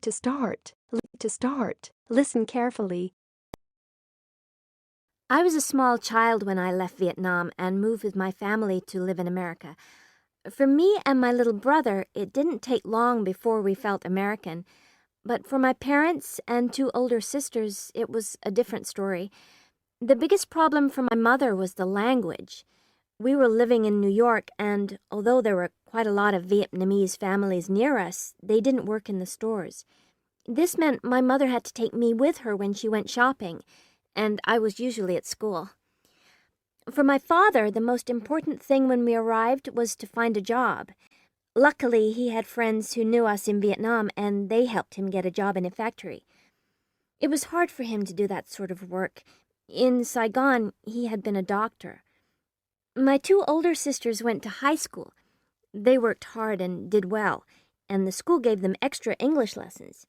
To start, listen carefully. I was a small child when I left Vietnam and moved with my family to live in America. For me and my little brother, it didn't take long before we felt American. But for my parents and two older sisters, it was a different story. The biggest problem for my mother was the language. We were living in New York, and although there were quite a lot of Vietnamese families near us, they didn't work in the stores. This meant my mother had to take me with her when she went shopping, and I was usually at school. For my father, the most important thing when we arrived was to find a job. Luckily, he had friends who knew us in Vietnam, and they helped him get a job in a factory. It was hard for him to do that sort of work. In Saigon, he had been a doctor. My two older sisters went to high school. They worked hard and did well, and the school gave them extra English lessons.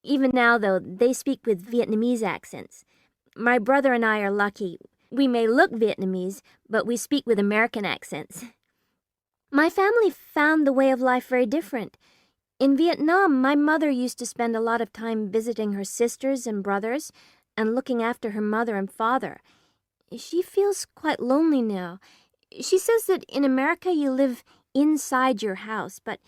Even now, though, they speak with Vietnamese accents. My brother and I are lucky. We may look Vietnamese, but we speak with American accents. My family found the way of life very different. In Vietnam, my mother used to spend a lot of time visiting her sisters and brothers and looking after her mother and father. She feels quite lonely now. She says that in America you live inside your house, but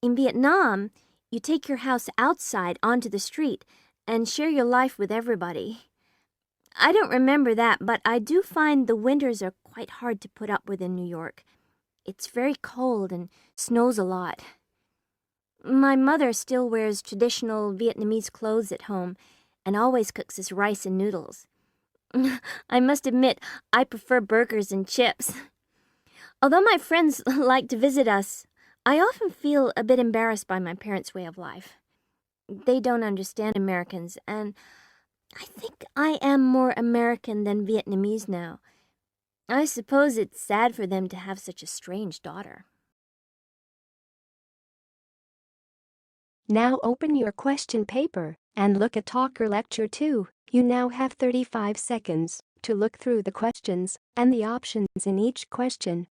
in Vietnam, you take your house outside onto the street and share your life with everybody. I don't remember that, but I do find the winters are quite hard to put up with in New York. It's very cold and snows a lot. My mother still wears traditional Vietnamese clothes at home and always cooks us rice and noodles. I must admit, I prefer burgers and chips. Although my friends like to visit us, I often feel a bit embarrassed by my parents' way of life. They don't understand Americans, and I think I am more American than Vietnamese now. I suppose it's sad for them to have such a strange daughter. Now open your question paper and look at Talker Lecture 2. You now have 35 seconds to look through the questions and the options in each question.